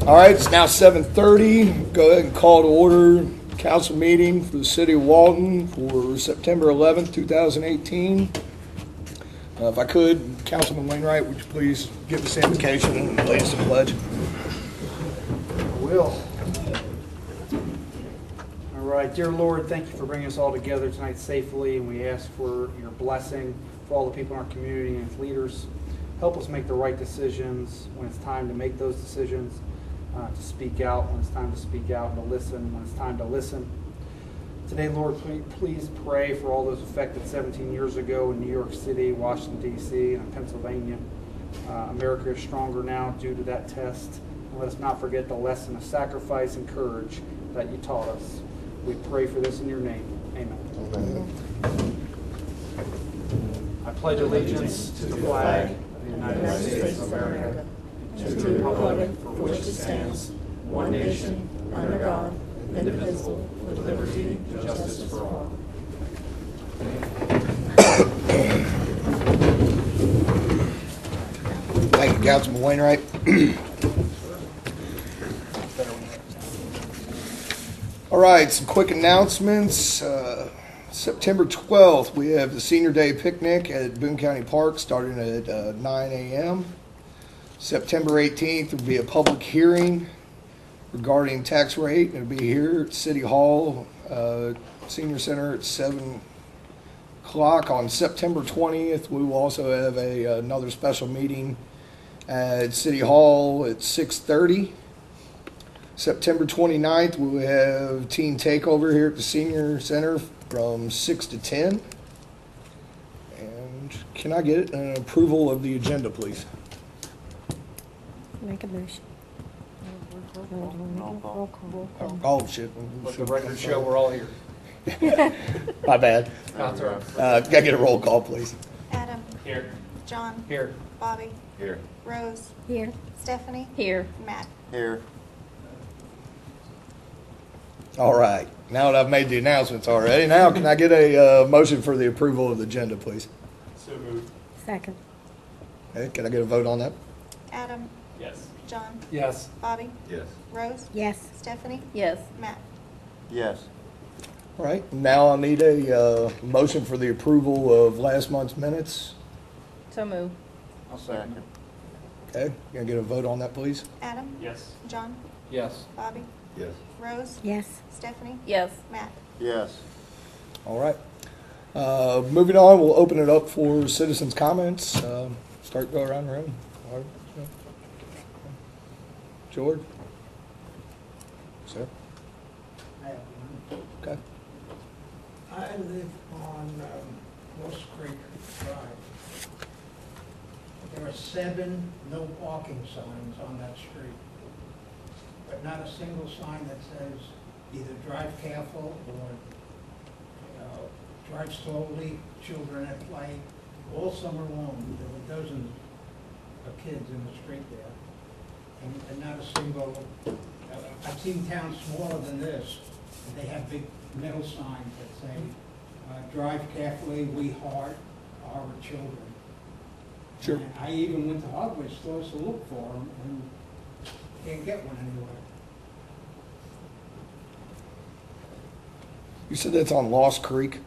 All right, it's now 7:30. Go ahead and call to order council meeting for the city of Walton for September 11th, 2018. If I could, Councilman Wainwright, would you please give us the invocation and lead us in pledge? I will. All right, dear Lord, thank you for bringing us all together tonight safely, and we ask for your blessing for all the people in our community and its leaders. Help us make the right decisions when it's time to make those decisions, to speak out when it's time to speak out, and to listen when it's time to listen. Today, Lord, please pray for all those affected 17 years ago in New York City, Washington, D.C., and Pennsylvania. America is stronger now due to that test. And let us not forget the lesson of sacrifice and courage that you taught us. We pray for this in your name. Amen. I pledge allegiance to the flag of the United States of America, to the republic for which it stands, one nation, under God, indivisible, with liberty and justice for all. Thank you, Councilman Wainwright. All right, some quick announcements. September 12th, we have the Senior Day Picnic at Boone County Park starting at 9 a.m. September 18th will be a public hearing regarding tax rate. It'll be here at City Hall, Senior Center at 7 o'clock. On September 20th, we will also have another special meeting at City Hall at 6:30. September 29th, we will have Teen Takeover here at the Senior Center from 6 to 10. And can I get an approval of the agenda, please? Make a motion. Roll call. Oh, shit. Let the record show we're all here. My bad. That's all right. Gotta get a roll call, please. Adam. Here. John. Here. Bobby. Here. Rose. Here. Stephanie. Here. Matt. Here. All right. Now that I've made the announcements already, now can I get a motion for the approval of the agenda, please? So moved. Second. Okay, can I get a vote on that? Adam. Yes. John. Yes. Bobby. Yes. Rose. Yes. Stephanie. Yes. Matt. Yes. All right. Now I need a motion for the approval of last month's minutes. So move. I'll second. Okay, can I get a vote on that, please? Adam. Yes. John. Yes. Bobby. Yes. Rose. Yes. Stephanie. Yes. Matt. Yes. All right. Moving on, we'll open it up for citizens' comments. Start go around the room. George? Sir? I have one. Okay. I live on Lost Creek Drive. There are 7 no parking signs on that street, but not a single sign that says either drive careful or drive slowly, children at play. All summer long, there were dozens of kids in the street there, and not a single, I've seen towns smaller than this, and they have big metal signs that say, drive carefully, we heart our children. Sure. And I even went to hardware stores to look for them, and can't get one anywhere. You said that's on Lost Creek?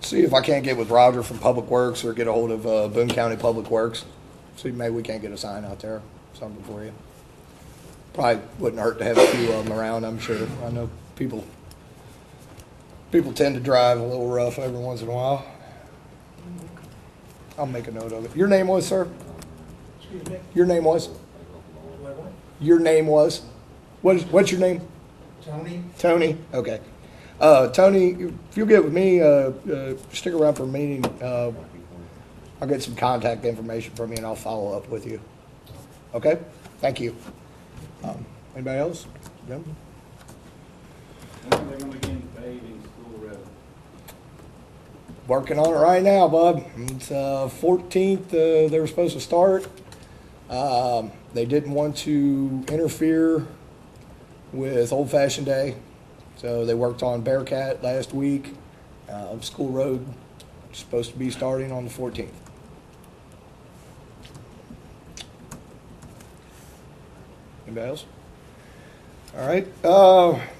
See if I can't get with Roger from Public Works or get a hold of Boone County Public Works. See, maybe we can't get a sign out there, something for you. Probably wouldn't hurt to have a few of them around, I'm sure. I know people tend to drive a little rough every once in a while. I'll make a note of it. Your name was, sir? Excuse me? Your name was? What? Your name was? What's your name? Tony? Tony? Okay. Tony, if you'll get with me, stick around for a meeting. I'll get some contact information from you and I'll follow up with you. Okay? Thank you. Anybody else? No? When are they going to begin paving School Road? Working on it right now, bud. It's 14th. They were supposed to start. They didn't want to interfere with Old Fashioned Day, so they worked on Bearcat last week, School Road is supposed to be starting on the 14th. Anybody else? All right,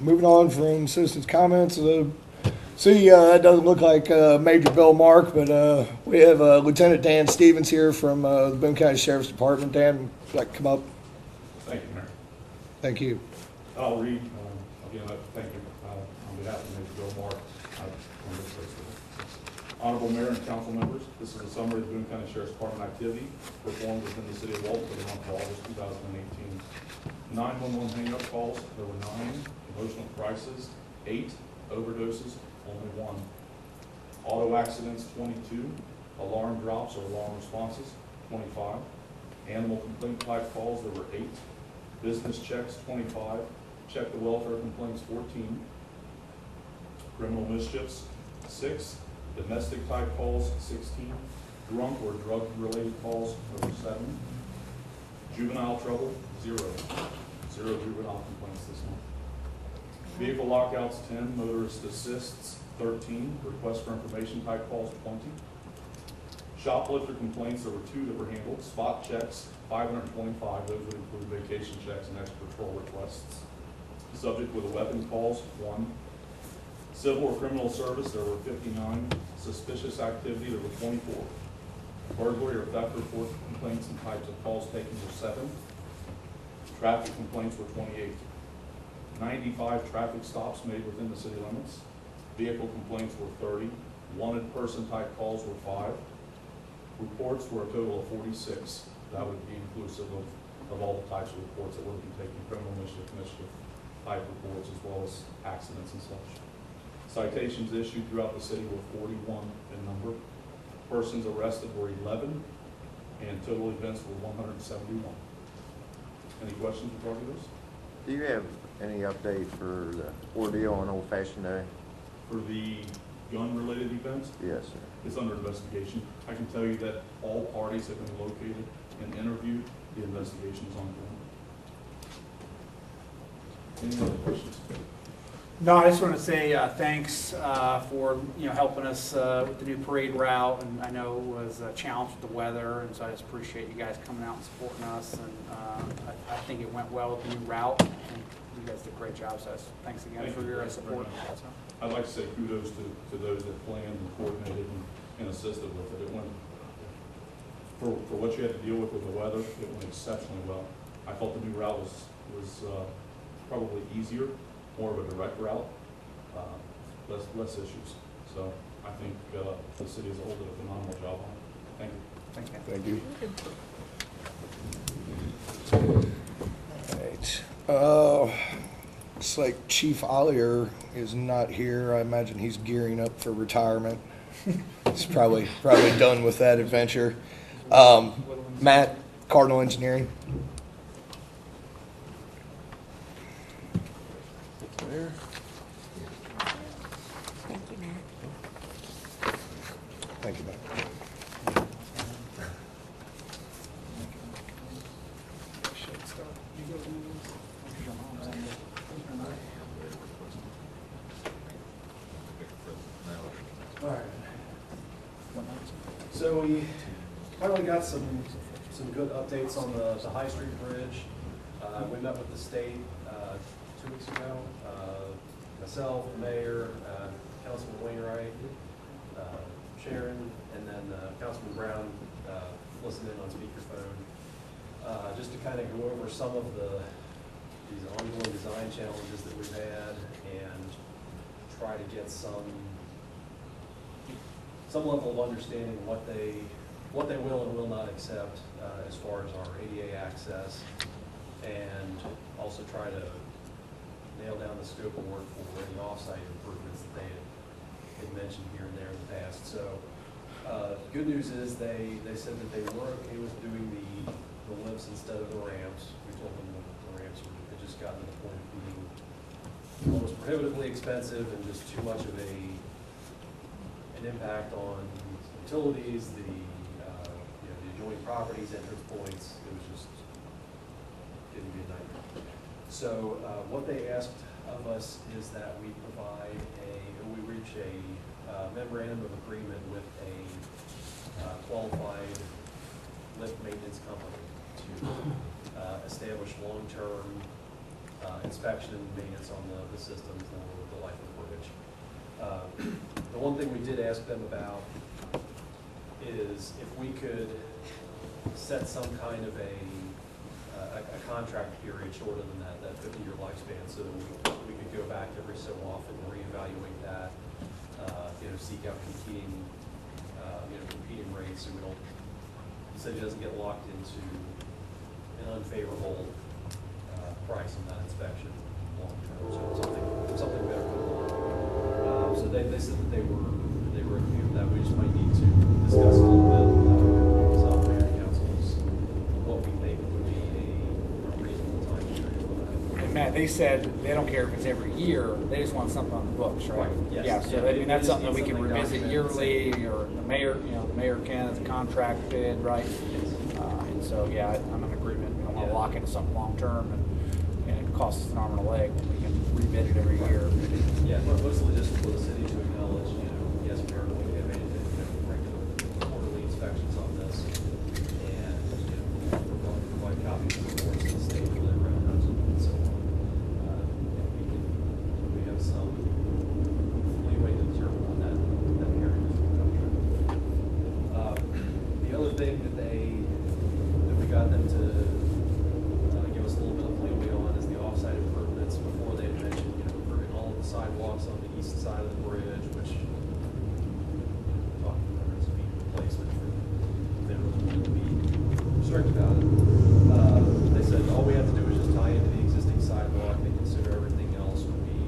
moving on from citizens' comments. That doesn't look like Major Bill Mark, but we have Lieutenant Dan Stevens here from the Boone County Sheriff's Department. Dan, would you like to come up? Thank you, Mayor. Thank you. I'll read, again, thank you on behalf of Major Bill Mark. Honorable Mayor and council members, this is a summary of the Boone County Sheriff's Department activity performed within the city of Walton for the month of August 2018. 911 hang-up calls, there were 9. Emotional crisis, 8. Overdoses, only 1. Auto accidents, 22. Alarm drops or alarm responses, 25. Animal complaint type calls, there were 8. Business checks, 25. Check the welfare complaints, 14. Criminal mischiefs, 6. Domestic type calls, 16. Drunk or drug related calls, there were 7. Juvenile trouble, 0. 0 juvenile complaints this month. Vehicle lockouts, 10. Motorist assists, 13. Request for information type calls, 20. Shoplifter complaints, there were 2 that were handled. Spot checks, 525. Those would include vacation checks and extra patrol requests. Subject with a weapon calls, 1. Civil or criminal service, there were 59. Suspicious activity, there were 24. Burglary or theft report complaints and types of calls taken were 7. Traffic complaints were 28. 95 traffic stops made within the city limits. Vehicle complaints were 30. Wanted person type calls were 5. Reports were a total of 46. That would be inclusive of all the types of reports that would be taken, criminal mischief type reports, as well as accidents and such. Citations issued throughout the city were 41 in number. Persons arrested were 11, and total events were 171. Any questions regarding this? Do you have any update for the ordeal on Old Fashioned Day? For the gun-related events, Yes, sir. it's under investigation. I can tell you that all parties have been located and interviewed. The investigation is ongoing. Any other questions? No, I just want to say thanks for helping us with the new parade route, and I know it was a challenge with the weather, and so I just appreciate you guys coming out and supporting us. And I think it went well with the new route. I think you guys did a great job. So thanks again for your support. I'd like to say kudos to those that planned and coordinated and assisted with it. It went, for what you had to deal with the weather, it went exceptionally well. I thought the new route was probably easier, more of a direct route, less issues. So I think the city as a whole did a phenomenal job on it. Thank you. Thank you. Thank you. All right. Looks like Chief Ollier is not here. I imagine he's gearing up for retirement. He's probably done with that adventure. Matt, Cardinal Engineering. There. Thank you, Matt. Thank you, Matt. So we finally got some good updates on the High Street Bridge. We met with the state 2 weeks ago. Myself, the mayor, Councilman Wainwright, Sharon, and then Councilman Brown listened in on speakerphone, just to kind of go over some of these ongoing design challenges that we've had and try to get some level of understanding of what they will and will not accept as far as our ADA access, and also try to nail down the scope of work for any off-site improvements that they had mentioned here and there in the past. So good news is they said that they were okay with doing the lifts instead of the ramps. We told them the ramps had just gotten to the point of being almost prohibitively expensive and just too much of an impact on utilities, the adjoining properties, entrance points. It was just getting to be a nightmare. So what they asked of us is that we reach a memorandum of agreement with a qualified lift maintenance company to establish long-term inspection and maintenance on the system for the life of the bridge. The one thing we did ask them about is if we could set some kind of a contract period shorter than that 50-year lifespan, so that we could go back every so often and reevaluate that, seek out competing rates, so we don't, the city doesn't get locked into an unfavorable price on that inspection long term. So something better comes along. So they said that they were okay with that. We just might need to discuss a little bit with some mayor and councils what we think would be a reasonable time period for that. And Matt, they said they don't care if it's every year, they just want something on the books, right? Right, yes. Yeah, so Yeah, I mean, that's they something that we just can need revisit something yearly, or the mayor can, it's a contract bid, right? And so, yeah, I'm in agreement, we don't want to Yeah. lock into something long-term and it costs us an arm and a leg when we can rebid it every year. Yeah, but mostly just for the city to acknowledge, yes, we are going to have regular quarterly inspections on this, and, we're going to provide copies of the reports to the state for their records and so on. We have some leeway to determine on that period of the contract. The other thing that we got them to give us a little bit of leeway on is the offsite improvements. Before they had mentioned, improving all of the sidewalks on the east side of the bridge, which talking hundreds of feet replacement for they really wanted to be strict about it. They said all we have to do is just tie into the existing sidewalk. They consider everything else would be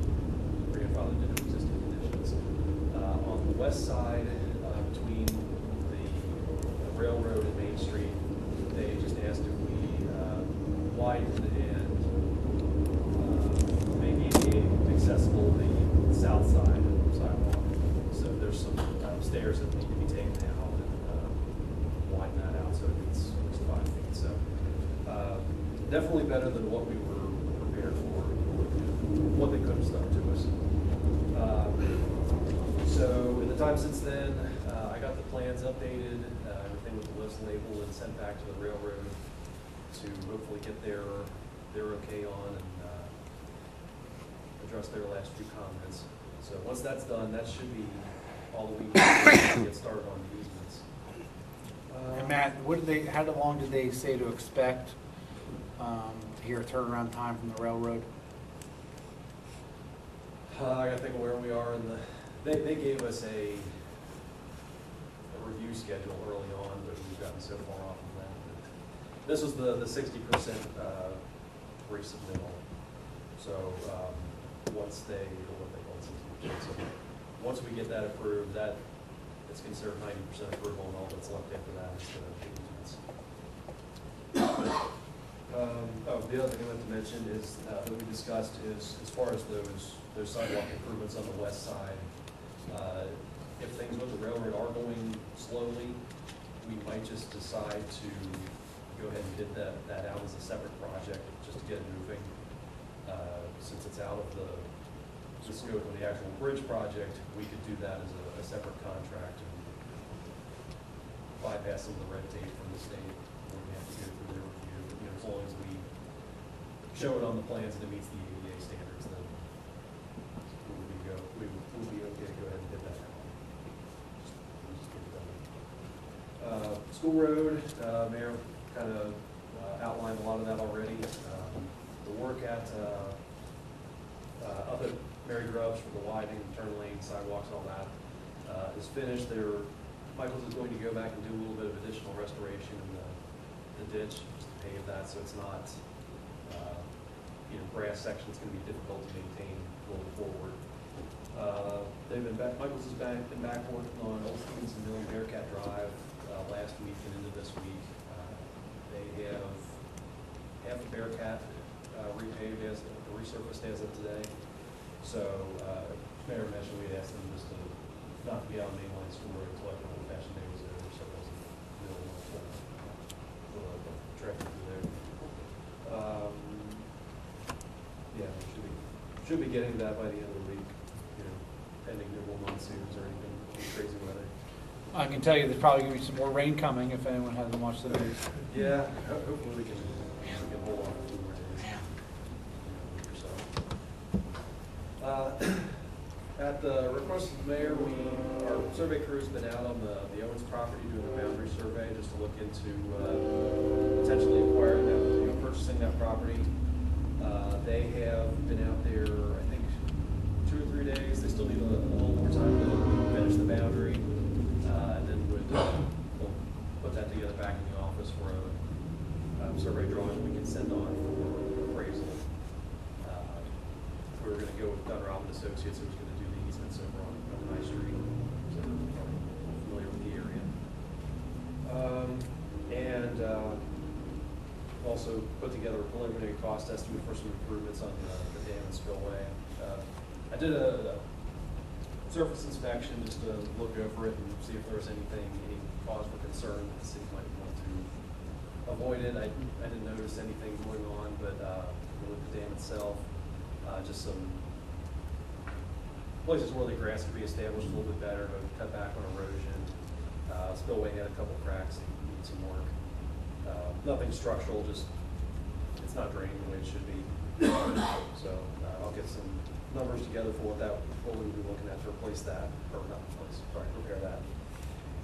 grandfathered into existing conditions. On the west side, between the railroad and Main Street, they just asked if we widen and make ADA accessible the south side of the sidewalk. So there's some stairs that need to be taken out and widen that out so it's 5 feet. So definitely better than what we were prepared for, what they could have stuck to us. So in the time since then, I got the plans updated, everything with the list labeled and sent back to the railroad to hopefully get their okay on and address their last few comments. So once that's done, that should be all that we need to get started on the easements. And Matt, how long did they say to expect to hear a turnaround time from the railroad? I gotta think of where we are in they gave us a review schedule early on, but we've gotten so far off of that. This was the 60% resubmittal. So once what they call 60%. So once we get that approved, that it's considered 90% approval, and all that's left after that is the easements. The other thing I meant to mention is that we discussed is as far as those sidewalk improvements on the west side. If things with the railroad are going slowly, we might just decide to go ahead and bid that out as a separate project just to get it moving. Since it's out of the scope of the actual bridge project, we could do that as a separate contract and bypass some of the red tape from the state. We have to go through their review. As long as we show it on the plans and it meets the ADA standards, then we would be okay to go ahead and bid that out. School road, Mayor kind of outlined a lot of that already. The work at up at Mary Grubbs for the widening, turn lane, sidewalks, all that is finished. Michael's is going to go back and do a little bit of additional restoration in the ditch, just to pave that so it's not, grass section. It's going to be difficult to maintain going forward. They've been back. Michael's has been back working on Old Stevenson Mill and Bearcat Drive last week and into this week. They have half of Bearcat repaved resurfaced as of today. So, Mayor mentioned we asked them just to not be out on main line school road until after Old Fashioned Day was over, so it wasn't really traffic through there. Yeah, we should be getting that by the end of the week. pending normal monsoons or anything crazy weather. I can tell you there's probably going to be some more rain coming if anyone hasn't watched the news. Yeah, hopefully we can hold off a few more days. A week or so. At the request of the mayor, our survey crew's been out on the Owens property doing a boundary survey just to look into potentially acquiring that, purchasing that property. They have been out there, I think, 2 or 3 days. They still need a little more time to finish the boundary, and then we'll put that together back in the office for a survey drawing we can send on for appraisal. We were going to go with Dunn Robin Associates, who was going to do the easements over on High Street, so they're probably familiar with the area. And also put together a preliminary cost estimate for some improvements on the dam and spillway. I did a surface inspection just to look over it and see if there was any cause for concern that the city might want to avoid it. I didn't notice anything going on, but with the dam itself, just some places where the grass could be established a little bit better to cut back on erosion. Spillway had a couple cracks that need some work. Nothing structural, just it's not draining the way it should be. So I'll get some numbers together for what we would be looking at to replace that, or not replace, sorry, repair that.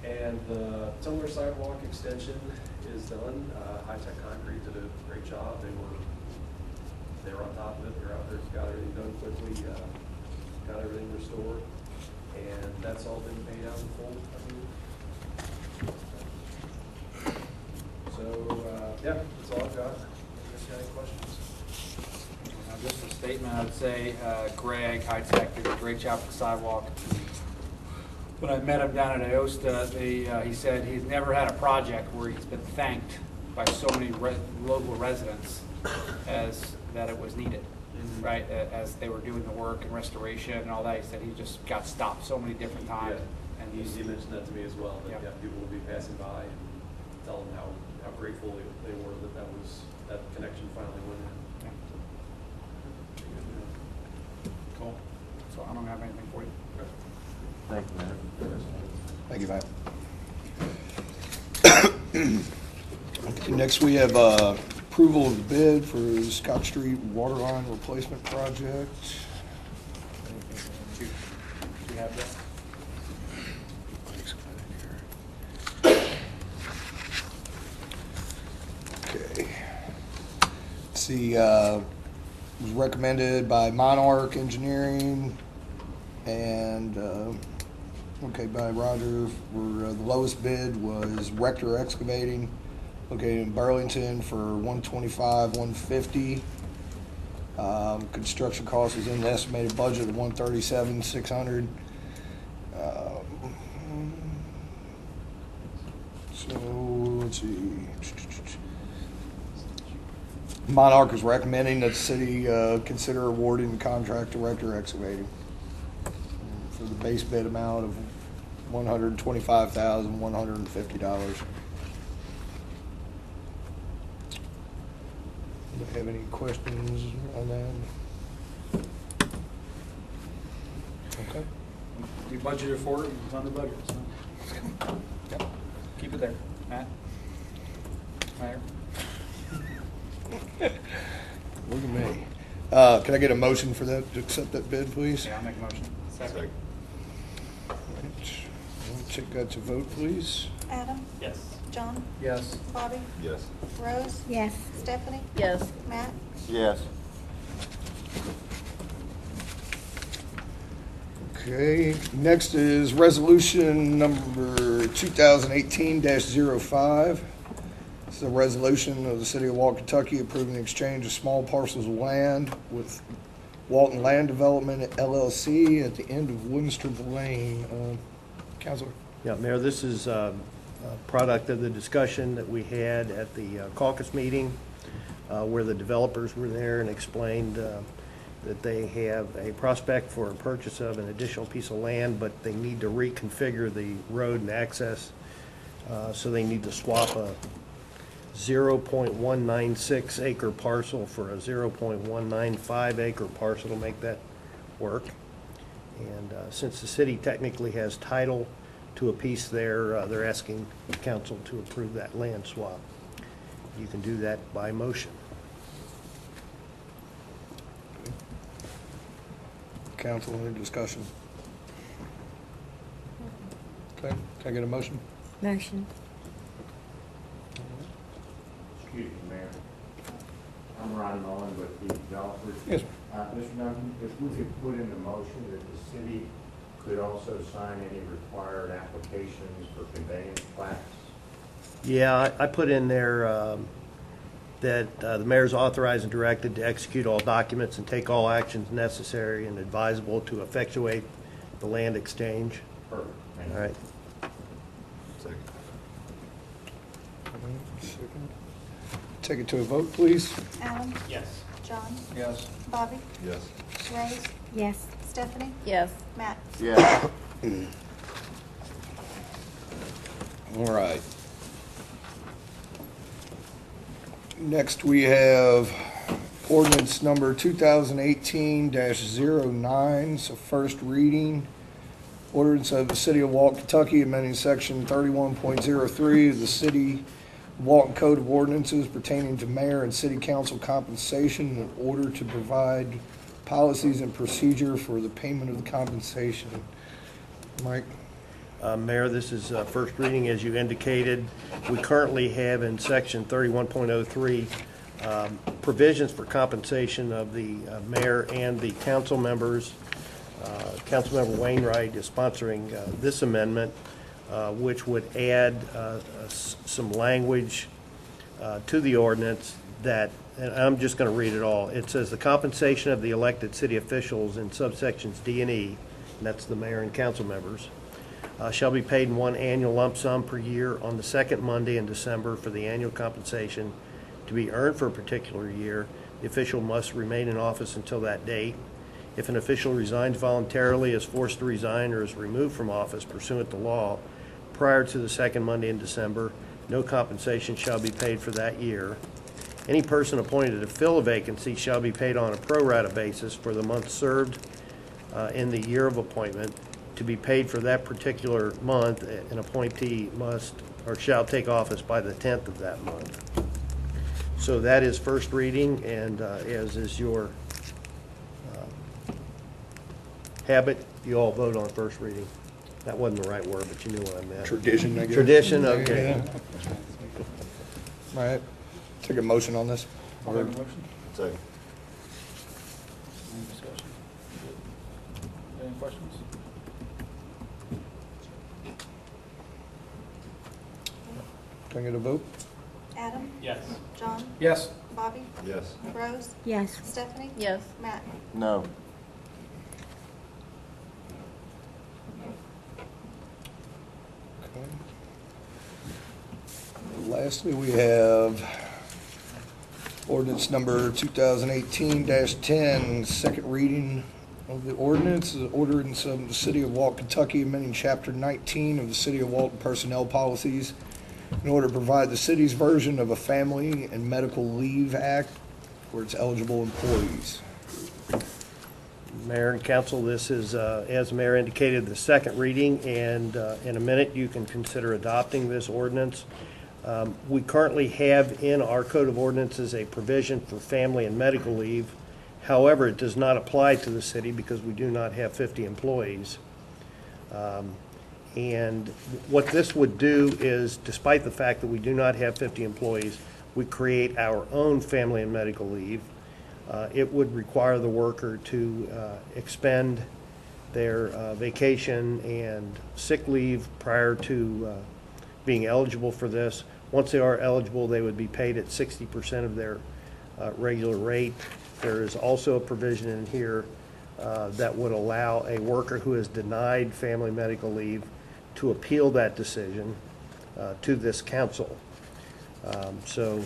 And the Tumler sidewalk extension is done. High Tech Concrete did a great job. They were on top of it. They're out there, got everything done quickly, got everything restored, and that's all been paid out in full, I believe. So, yeah, that's all I've got. If you have any questions? Just a statement, I would say Greg, High Tech, did a great job with the sidewalk. When I met him down at Iosta, he said he's never had a project where he's been thanked by so many local residents as that it was needed, right? As they were doing the work and restoration and all that, he said he just got stopped so many different times. Yeah. And he mentioned that to me as well, that people would be passing by and tell them how grateful they were that connection finally went in. Cool. So I don't have anything for you. Thank you, Matt. Thank you, Matt. Okay, next we have approval of the bid for the Scott Street water line replacement project. Do you have that? Okay. See, was recommended by Monarch Engineering and, by Roger. The lowest bid was Rector Excavating, located in Burlington for $125,150. Construction cost is in the estimated budget of $137,600. So let's see. Monarch is recommending that the city consider awarding the contract to Rector Excavating for the base bid amount of $125,150. Do you have any questions on that? Okay. You budgeted for it, it's on the budget, so. Yep. Keep it there. Matt? Mayor? Look at me. Can I get a motion for that, to accept that bid, please? Yeah, I'll make a motion. Second. All right. We'll take that to vote, please. Adam? Yes. John? Yes. Bobby? Yes. Rose? Yes. Stephanie? Yes. Matt? Yes. Okay, next is resolution number 2018-05. This is a resolution of the city of Walton, Kentucky approving the exchange of small parcels of land with Walton Land Development LLC at the end of Winstrip Lane. Councilor? Yeah, Mayor, this is a product of the discussion that we had at the caucus meeting where the developers were there and explained that they have a prospect for a purchase of an additional piece of land, but they need to reconfigure the road and access. So they need to swap a 0.196 acre parcel for a 0.195 acre parcel to make that work. And since the city technically has title to a piece there, they're asking council to approve that land swap. You can do that by motion. Council, any discussion? Okay, can I get a motion? Motion. Excuse me, Mayor. I'm Ron Mullen with the developers. Yes. Mr. Duncan, if we could put in the motion that the city could also sign any required applications for conveyance plats. Yeah, I put in there that the mayor's authorized and directed to execute all documents and take all actions necessary and advisable to effectuate the land exchange. Perfect. Thank you. All right. Take it to a vote, please. Adam? Yes. John? Yes. Bobby? Yes. Rose? Yes. Stephanie? Yes. Matt? Yeah. All right. Next, we have ordinance number 2018-09, so first reading. Ordinance of the City of Walton, Kentucky, amending section 31.03 of the City of Walton Code of Ordinances pertaining to mayor and city council compensation in order to provide policies and procedure for the payment of the compensation. Mike? Mayor, this is first reading, as you indicated. We currently have in section 31.03 provisions for compensation of the mayor and the council members. Councilmember Wainwright is sponsoring this amendment, which would add some language to the ordinance that, and I'm just going to read it all. It says the compensation of the elected city officials in subsections D and E, and that's the mayor and council members, shall be paid in one annual lump sum per year on the second Monday in December for the annual compensation to be earned for a particular year. The official must remain in office until that date. If an official resigns voluntarily, is forced to resign, or is removed from office pursuant to law prior to the second Monday in December, no compensation shall be paid for that year. Any person appointed to fill a vacancy shall be paid on a pro rata basis for the month served in the year of appointment. To be paid for that particular month, an appointee must or shall take office by the 10th of that month. So that is first reading, and as is your habit, you all vote on first reading. That wasn't the right word, but you knew what I meant. Tradition, I guess. Tradition, okay. Yeah. All right, take a motion on this. I'll make a motion. Second. Any discussion? Any questions? Can I get a vote? Adam? Yes. John? Yes. Bobby? Yes. Rose? Yes. Stephanie? Yes. Matt? No. Lastly, we have ordinance number 2018-10, second reading of the ordinance. The ordinance of the City of Walton, Kentucky, amending Chapter 19 of the City of Walton Personnel Policies in order to provide the city's version of a Family and Medical Leave Act for its eligible employees. Mayor and council, this is, as the mayor indicated, the second reading, and in a minute you can consider adopting this ordinance. We currently have in our Code of Ordinances a provision for family and medical leave. However, it does not apply to the city because we do not have 50 employees. And what this would do is, despite the fact that we do not have 50 employees, we create our own family and medical leave. It would require the worker to expend their vacation and sick leave prior to being eligible for this. Once they are eligible, they would be paid at 60% of their regular rate. There is also a provision in here that would allow a worker who is denied family medical leave to appeal that decision to this council. So,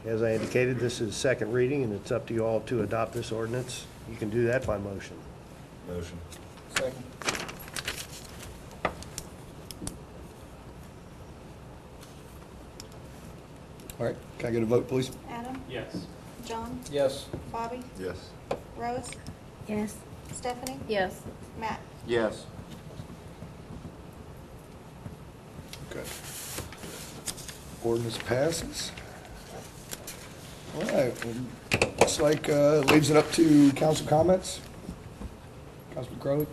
as I indicated, this is second reading, and it's up to you all to adopt this ordinance. You can do that by motion. Motion. Second. All right, can I get a vote, please? Adam? Yes. John? Yes. Bobby? Yes. Rose? Yes. Stephanie? Yes. Matt? Yes. Okay. Ordinance passes. All right, looks like leaves it up to council comments. Councilman Crowley?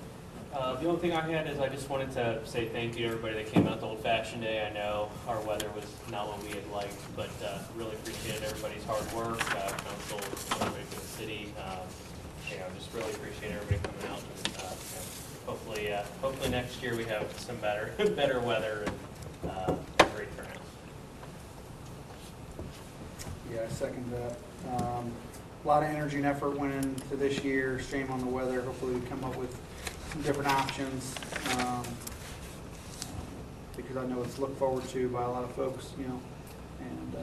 The only thing I had is I just wanted to say thank you to everybody that came out to Old Fashioned Day. I know our weather was not what we had liked, but really appreciated everybody's hard work, council, everybody for the city. Just really appreciate everybody coming out. And, hopefully next year we have some better weather and great turnout. Yeah, I second that. A lot of energy and effort went into this year. Shame on the weather. Hopefully we come up with some different options, because I know it's looked forward to by a lot of folks, And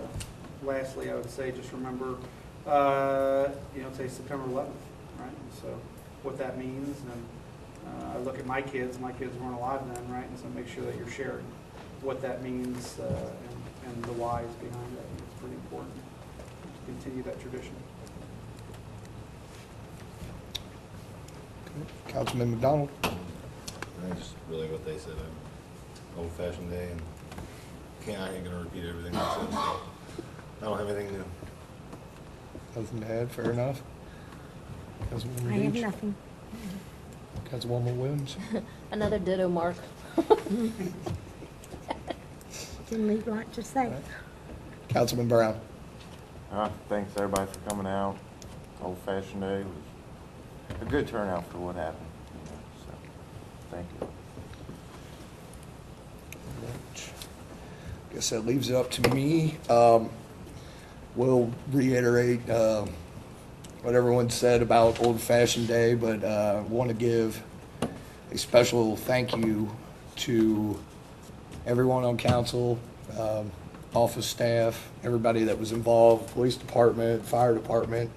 lastly, I would say just remember, today's September 11th, right? And so what that means, and I look at my kids weren't alive then, right? And so make sure that you're sharing what that means and the whys behind it. I think it's pretty important to continue that tradition. Councilman McDonald? Just really what they said, Old Fashioned Day, and I ain't gonna repeat everything they said, so I don't have anything new. Nothing to add, fair enough. Councilwoman I have Deitch? nothing. Councilwoman Williams? Another ditto mark. Didn't leave a lot to say. Councilman Brown? Thanks everybody for coming out. Old Fashioned Day was a good turnout for what happened, so thank you. Guess that leaves it up to me. We'll reiterate what everyone said about Old Fashioned Day, but want to give a special thank you to everyone on council, office staff, everybody that was involved, police department, fire department.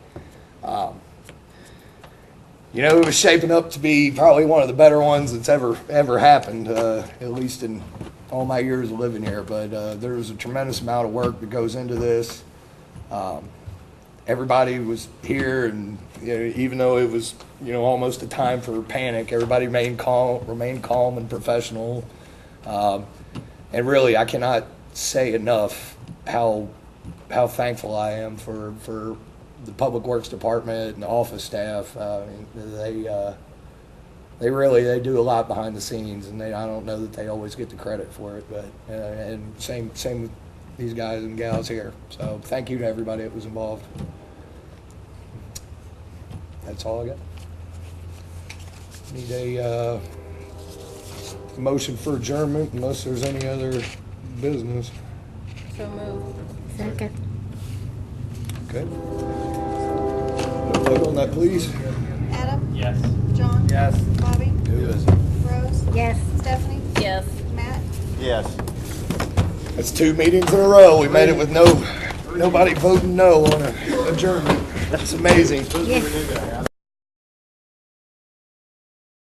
It was shaping up to be probably one of the better ones that's ever happened, at least in all my years of living here. But there was a tremendous amount of work that goes into this. Everybody was here, and even though it was almost a time for panic, everybody remained calm and professional. And really, I cannot say enough how thankful I am for the Public Works Department and the office staff. They do a lot behind the scenes, and I don't know that they always get the credit for it. But and same with these guys and gals here. So thank you to everybody that was involved. That's all I got. Need a motion for adjournment unless there's any other business. So moved. Second. Okay. Vote on that, please. Adam? Yes. John? Yes. Bobby? Yes. Rose? Yes. Stephanie? Yes. Matt? Yes. That's 2 meetings in a row. We made it with nobody voting no on a adjournment. That's amazing. Yes.